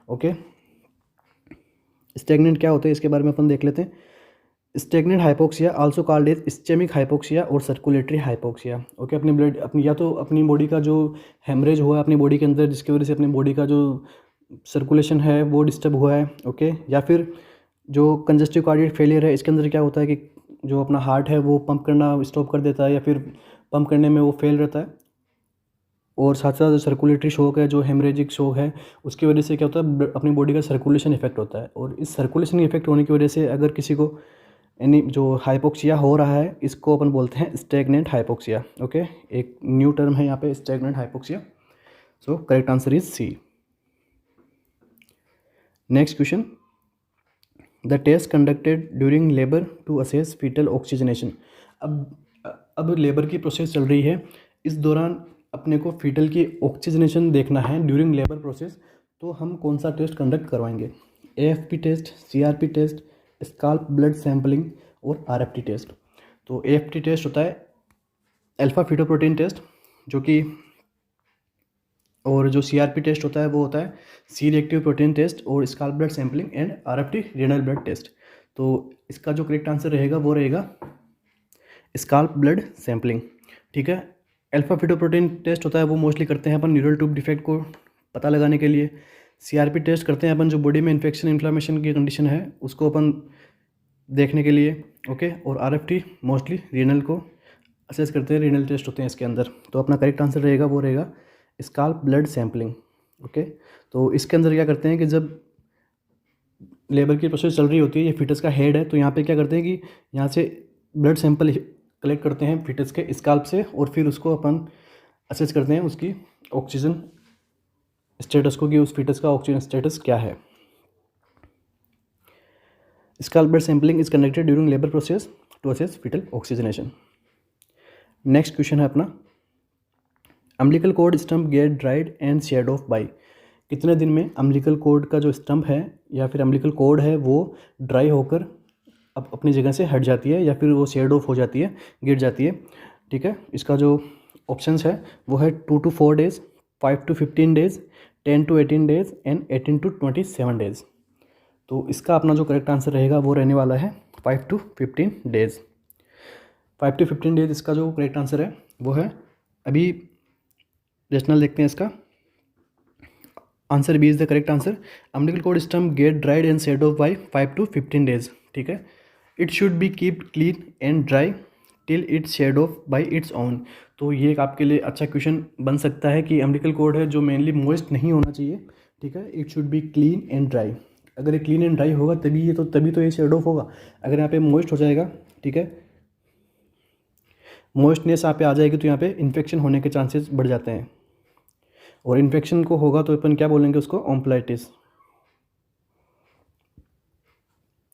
ओके, स्टैग्नेंट क्या होता है इसके बारे में अपन देख लेते हैं। Stagnant hypoxia also called as ischaemic hypoxia और सर्कुलेटरी हाइपोक्सिया। ओके, अपनी ब्लड, अपनी या तो अपनी बॉडी का जो हेमरेज हुआ है अपनी बॉडी के अंदर जिसकी वजह से अपनी बॉडी का जो सर्कुलेशन है वो डिस्टर्ब हुआ है। ओके, या फिर जो कंजस्टिव कार्डियक फेलियर है, इसके अंदर क्या होता है कि जो अपना हार्ट है वो पंप करना स्टॉप कर देता है या फिर पंप करने में वो फेल रहता है। और साथ साथ जो सर्कुलेटरी शॉक है, जो हेमरेजिक शॉक है, उसकी वजह से क्या होता है, अपनी बॉडी का सर्कुलेशन इफेक्ट होता है। और इस सर्कुलेशन इफेक्ट होने की वजह से अगर किसी को यानी जो हाइपोक्सिया हो रहा है इसको अपन बोलते हैं स्टैग्नेंट हाइपोक्सिया। ओके, एक न्यू टर्म है यहाँ पे stagnant hypoxia. So correct answer is C. Next question, the test conducted during labour to assess foetal oxygenation. अब लेबर की प्रोसेस चल रही है, इस दौरान अपने को फीटल की ऑक्सीजनेशन देखना है ड्यूरिंग लेबर प्रोसेस, तो हम कौन सा टेस्ट कंडक्ट करवाएंगे, AFP test, CRP test, scalp blood sampling और RFT टेस्ट। तो AFT टेस्ट होता है अल्फा फीटोप्रोटीन टेस्ट जो कि, और जो CRP टेस्ट होता है वो होता है सी रिएक्टिव प्रोटीन टेस्ट, और scalp blood sampling and RFT renal blood test. तो इसका जो करेक्ट आंसर रहेगा वो रहेगा स्काल्प ब्लड सैम्पलिंग। ठीक है, अल्फा फीटोप्रोटीन टेस्ट होता है वो मोस्टली करते हैं अपन न्यूरल ट्यूब डिफेक्ट को पता लगाने के लिए। CRP टेस्ट करते हैं अपन जो बॉडी में इन्फेक्शन, इन्फ्लामेशन की कंडीशन है उसको अपन देखने के लिए, ओके। और RFT मोस्टली रीनल को असेस करते हैं, रीनल टेस्ट होते हैं इसके अंदर। तो अपना करेक्ट आंसर रहेगा वो रहेगा स्काल्प ब्लड सैम्पलिंग, ओके। तो इसके अंदर क्या करते हैं कि जब लेबर की प्रोसेस चल रही होती है, ये फीटस का हेड है, तो यहाँ पे क्या करते हैं कि यहाँ से ब्लड सैंपल कलेक्ट करते हैं फीटस के स्काल्प से, और फिर उसको अपन असेस करते हैं उसकी ऑक्सीजन स्टेटस को, कि उस फीटस का ऑक्सीजन स्टेटस क्या है। Scalp blood sampling is conducted during labour process to assess foetal oxygenation. Next question है अपना, umbilical cord stump get dried and shed off by. कितने दिन में अम्बिलिकल कॉर्ड का जो स्टम्प है या फिर अम्बिलिकल कॉर्ड है वो ड्राई होकर अब अपनी जगह से हट जाती है, या फिर वो शेड ऑफ हो जाती है, गिर जाती है, ठीक है। इसका जो ऑप्शंस है वो है 2 to 4 days, 5 to 15 days, 10 to 18 days and 18 to 27 days। तो इसका अपना जो करेक्ट आंसर रहेगा वो रहने वाला है 5 to 15 days। 5 to 15 days इसका जो करेक्ट आंसर है वो है। अभी रेशनल देखते हैं इसका। Answer B is the correct answer. Umbilical cord stump get dried and shed off by 5 to 15 days, ठीक है। It should be keep clean and dry till it's shed off by its own. तो ये एक आपके लिए अच्छा question बन सकता है कि अम्बिलिकल कॉर्ड है जो मेनली मॉइस्ट नहीं होना चाहिए, ठीक है। It should B clean and dry. अगर ये क्लीन एंड ड्राई होगा तभी तो ये शेड ऑफ होगा। अगर यहाँ पे मॉइस्ट हो जाएगा, ठीक है, मॉइस्टनेस यहाँ पे आ जाएगी तो यहाँ पे इन्फेक्शन होने के चांसेस बढ़ जाते हैं, और इन्फेक्शन को होगा तो अपन क्या बोलेंगे उसको, ओम्फलाइटिस,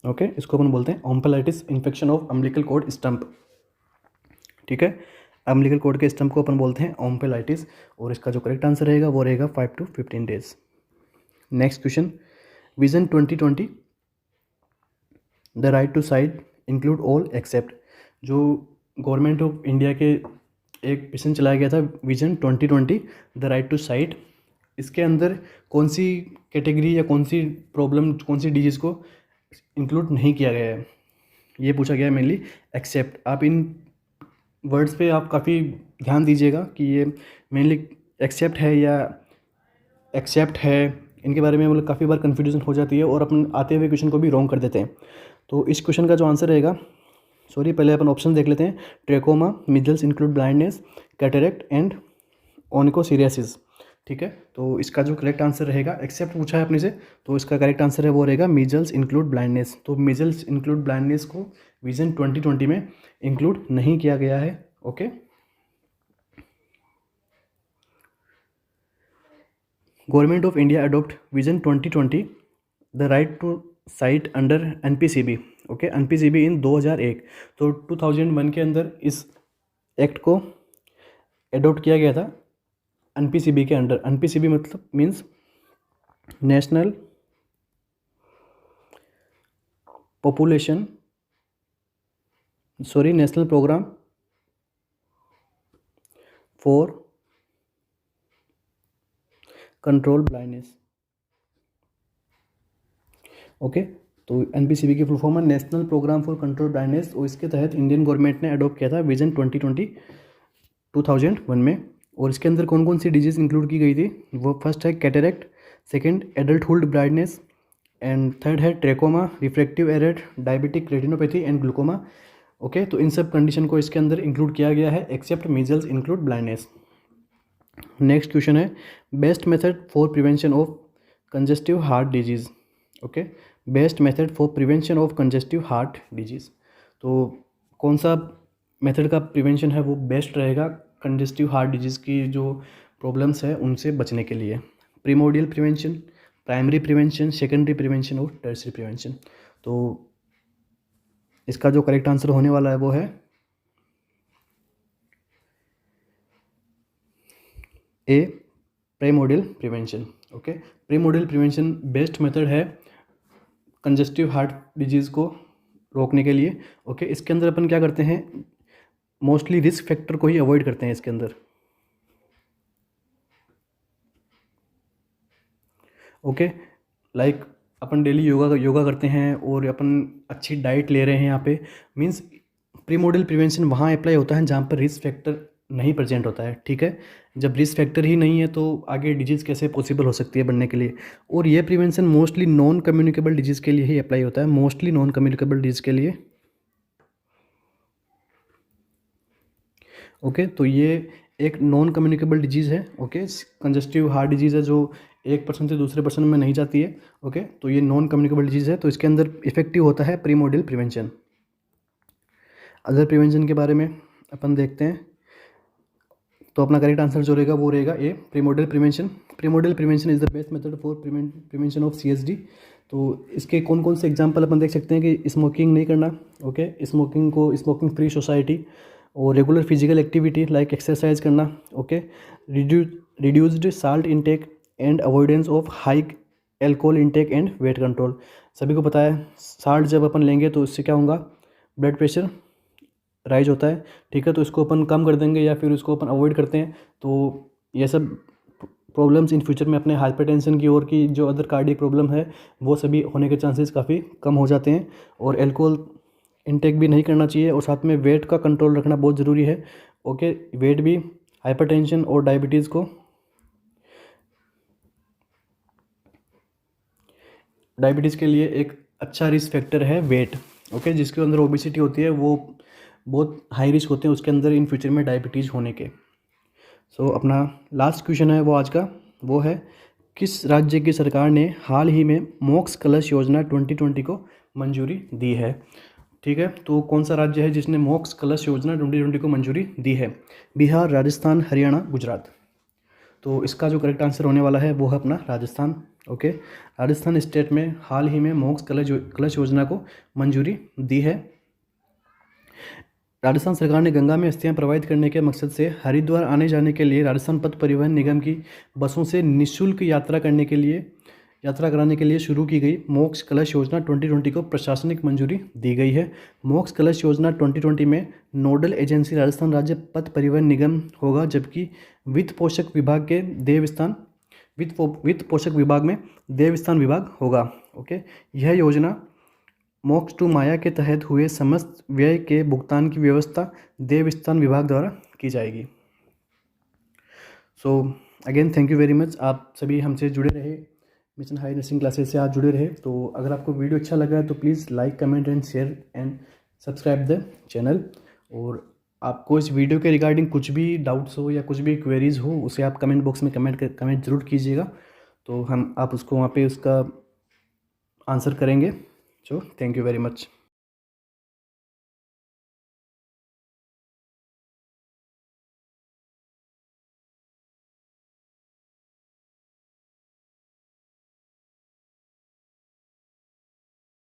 ओके। इसको अपन बोलते हैं omphalitis, infection of umbilical cord stump, ठीक है। अम्बिलिकल कॉर्ड के स्टम्प को अपन बोलते हैं ओम्फलाइटिस, और इसका जो करेक्ट आंसर रहेगा वो रहेगा 5 to 15 days। Next question, vision 2020 the right to sight include all except. जो गवर्नमेंट ऑफ इंडिया के एक मिशन चलाया गया था vision 2020 the right to sight, इसके अंदर कौन सी कैटेगरी या कौन सी प्रॉब्लम, कौन सी डिजीज़ को इंक्लूड नहीं किया गया है, ये पूछा गया है मेनली। एक्सेप्ट, आप इन वर्ड्स पे आप काफ़ी ध्यान दीजिएगा कि ये मेनली एक्सेप्ट है या एक्सेप्ट है, इनके बारे में मतलब काफ़ी बार कन्फ्यूजन हो जाती है और अपन आते हुए क्वेश्चन को भी रॉन्ग कर देते हैं। तो इस क्वेश्चन का जो आंसर रहेगा, सॉरी पहले अपन ऑप्शन देख लेते हैं। Trachoma, measles include blindness, cataract and onchocerciasis, ठीक है। तो इसका जो करेक्ट आंसर रहेगा, एक्सेप्ट पूछा है अपने से, तो इसका करेक्ट आंसर है वो रहेगा मिजल्स इंक्लूड ब्लाइंडनेस। तो मिजल्स इंक्लूड ब्लाइंडनेस को विजन 2020 में इंक्लूड नहीं किया गया है, okay. Government of India adopt vision 2020 the right to sight under NPCB, okay, NPCB in 2001। तो 2001 के अंदर इस एक्ट को एडोप्ट किया गया था NPCB के अंडर। NPCB मतलब means national programme for control blindness, okay. तो NPCB की फुल फॉर्म है national programme for control blindness, और इसके तहत इंडियन गवर्नमेंट ने अडोप्ट किया था विजन 2001 में। और इसके अंदर कौन कौन सी डिजीज़ इंक्लूड की गई थी, वो फर्स्ट है cataract, second adulthood blindness, and third है trachoma, refractive error, diabetic retinopathy and glaucoma, okay. तो इन सब कंडीशन को इसके अंदर इंक्लूड किया गया है except measles include blindness. Next question है, best method for prevention of congestive heart disease, okay. Best method for prevention of congestive heart disease, तो कौन सा मेथड का प्रिवेंशन है वो बेस्ट रहेगा कंजेस्टिव हार्ट डिजीज़ की जो प्रॉब्लम्स है उनसे बचने के लिए। Primordial prevention, primary prevention, secondary prevention और टर्शियरी प्रिवेंशन। तो इसका जो करेक्ट आंसर होने वाला है वो है A, primordial prevention, okay. Primordial prevention best method है कंजेस्टिव हार्ट डिजीज़ को रोकने के लिए, ओके। इसके अंदर अपन क्या करते हैं, मोस्टली रिस्क फैक्टर को ही अवॉइड करते हैं इसके अंदर, ओके। लाइक अपन डेली योगा करते हैं और अपन अच्छी डाइट ले रहे हैं यहाँ पे, मीन्स प्रीमोडियल प्रिवेंशन वहाँ अप्लाई होता है जहाँ पर रिस्क फैक्टर नहीं प्रेजेंट होता है, ठीक है। जब रिस्क फैक्टर ही नहीं है तो आगे डिजीज़ कैसे पॉसिबल हो सकती है बनने के लिए। और ये prevention mostly non communicable disease के लिए ही अप्लाई होता है, मोस्टली नॉन कम्युनिकेबल डिजीज़ के लिए। ओके, तो ये एक नॉन कम्युनिकेबल डिजीज़ है। ओके, कंजस्टिव हार्ट डिजीज़ है जो एक पर्सन से दूसरे पर्सन में नहीं जाती है। ओके, तो ये नॉन कम्युनिकेबल डिजीज़ है, तो इसके अंदर इफेक्टिव होता है प्रीमोडियल प्रिवेंशन। अदर प्रिवेंशन के बारे में अपन देखते हैं, तो अपना करेक्ट आंसर जो रहेगा वो रहेगा A, primordial prevention. Primordial prevention is the best method for prevention of CSD। तो इसके कौन कौन से एग्जांपल अपन देख सकते हैं कि स्मोकिंग नहीं करना, ओके, स्मोकिंग फ्री सोसाइटी, और regular physical activity like exercise करना, okay, reduced salt intake and avoidance of high alcohol intake and weight control. सभी को पता है साल्ट जब अपन लेंगे तो इससे क्या होगा, ब्लड प्रेशर राइज होता है, ठीक है। तो इसको अपन कम कर देंगे या फिर उसको अपन अवॉइड करते हैं, तो ये सब प्रॉब्लम्स इन फ्यूचर में अपने हाइपरटेंशन की ओर की जो अदर कार्डियक प्रॉब्लम है वो सभी होने के चांसेस काफ़ी कम हो जाते हैं। और एल्कोहल इनटेक भी नहीं करना चाहिए, और साथ में वेट का कंट्रोल रखना बहुत ज़रूरी है। ओके, वेट भी हाइपरटेंशन और डायबिटीज़ को, डायबिटीज़ के लिए एक अच्छा रिस्क फैक्टर है वेट। ओके, जिसके अंदर ओबेसिटी होती है वो बहुत हाई रिस्क होते हैं उसके अंदर इन फ्यूचर में डायबिटीज़ होने के। सो अपना लास्ट क्वेश्चन है वो आज का, वो है किस राज्य की सरकार ने हाल ही में मोक्ष कलश योजना 2020 को मंजूरी दी है, ठीक है। तो कौन सा राज्य है जिसने मोक्ष कलश योजना 2020 को मंजूरी दी है? बिहार, राजस्थान, हरियाणा, गुजरात। तो इसका जो करेक्ट आंसर होने वाला है वो है अपना राजस्थान। ओके, राजस्थान स्टेट में हाल ही में मोक्ष कलश योजना को मंजूरी दी है। राजस्थान सरकार ने गंगा में अस्थियां प्रवाहित करने के मकसद से हरिद्वार आने जाने के लिए राजस्थान पथ परिवहन निगम की बसों से निःशुल्क यात्रा कराने के लिए शुरू की गई मोक्ष कलश योजना 2020 को प्रशासनिक मंजूरी दी गई है। मोक्ष कलश योजना 2020 में नोडल एजेंसी राजस्थान राज्य पथ परिवहन निगम होगा, जबकि वित्त पोषक विभाग में देवस्थान विभाग होगा। ओके, यह योजना मोक्ष टू माया के तहत हुए समस्त व्यय के भुगतान की व्यवस्था देवस्थान विभाग द्वारा की जाएगी। So again thank you very much, आप सभी हमसे जुड़े रहे, मिशन हाई नर्सिंग क्लासेस से आप जुड़े रहे। तो अगर आपको वीडियो अच्छा लगा है तो please like, comment and share and subscribe the channel. और आपको इस वीडियो के रिगार्डिंग कुछ भी डाउट्स हो या कुछ भी क्वेरीज़ हो उसे आप कमेंट बॉक्स में कमेंट ज़रूर कीजिएगा, तो आप उसको वहाँ पे उसका आंसर करेंगे। So thank you very much.